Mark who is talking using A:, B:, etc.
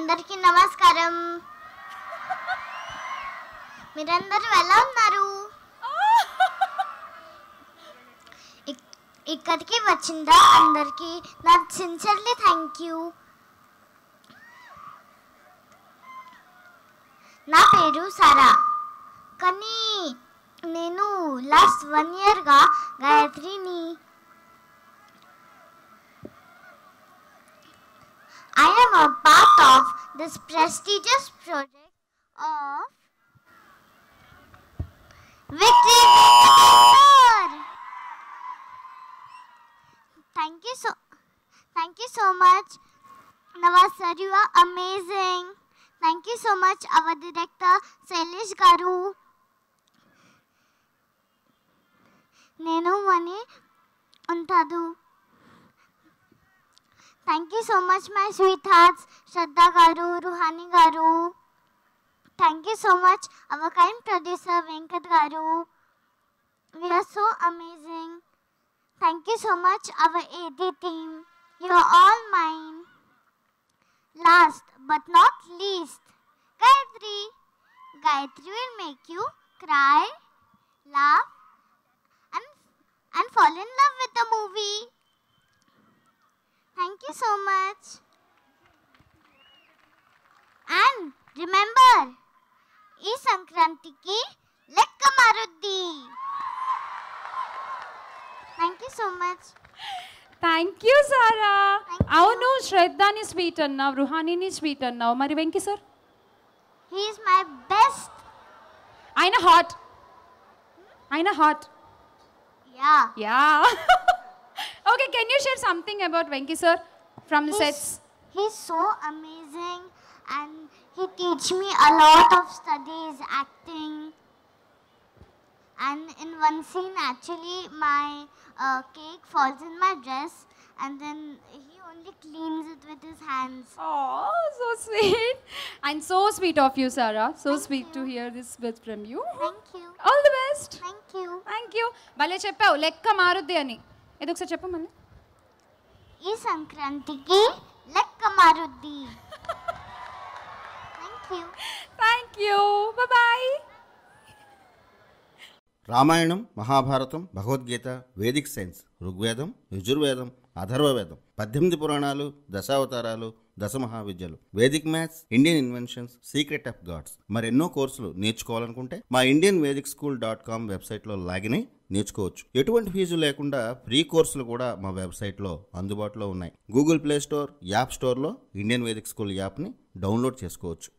A: అందరికీ నమస్కారం. మీరందరూ ఎలా ఉన్నారు? ఇక్కడికి వచ్చిందా అందరికీ నా సిన్సియర్లీ థ్యాంక్ యూ. నా పేరు సారా, కానీ నేను లాస్ట్ 1 yearగా గాయత్రిని. I am a part of this prestigious project of Victory Winter. Thank you so much, Nawaz sir. You are amazing. Thank you so much, our director Shailesh garu. Nenu mani untadu. Thank you so much, my sweethearts, Shraddha garu, Ruhani garu. Thank you so much, our kind producer Venkat garu. We are so amazing. Thank you so much, our AD team. You are all mine. Last but not least, Gayatri. Gayatri will make you cry, laugh, and fall in love with the movie. Thank you so much. And remember, ee Sankrantiki lekka maruddi. Thank you so much.
B: Thank you Sara. అవును, శ్రద్ధాని sweet అన్నావు, రుహానీని sweet అన్నావు, మరి Venky sir?
A: He is my best.
B: ఆయన hot. Yeah. Okay, can you share something about Venky sir from the sets?
A: He's so amazing and he teach me a lot of studies, acting. And in one scene, actually, my cake falls in my dress, and then he only cleans it with his hands.
B: Oh, so sweet. And so sweet of you, Sarah. So sweet to hear this bit from you.
A: Thank you.
B: All the best.
A: Thank you.
B: Thank you. భలే చెప్పావు, లెక్క మారుద్ది అని. ఏదో ఒకసారి చెప్పమని.
A: ఈ సంక్రాంతికి లెక్క మారుద్ది. Thank you.
B: Thank you. Bye-bye.
C: Ramayanam, Mahabharatam, Bhagavad Gita, Vedic science, Rigvedam, Yajurvedam, Atharvavedam, 18 పురాణాలు, దశావతారాలు, 10 మహావిద్యలు, Vedic maths, Indian inventions, secret of gods, మరెన్నో కోర్సులు నేర్చుకోవాలనుకుంటే మా indianvedicSchool.com వెబ్సైట్లో లాగిన్ అయి నేర్చుకోవచ్చు. ఎటువంటి ఫీజు లేకుండా ఫ్రీ కోర్సులు కూడా మా వెబ్సైట్లో అందుబాటులో ఉన్నాయి. గూగుల్ ప్లే స్టోర్, యాప్ స్టోర్లో ఇండియన్ వేదిక్ స్కూల్ యాప్ని డౌన్లోడ్ చేసుకోవచ్చు.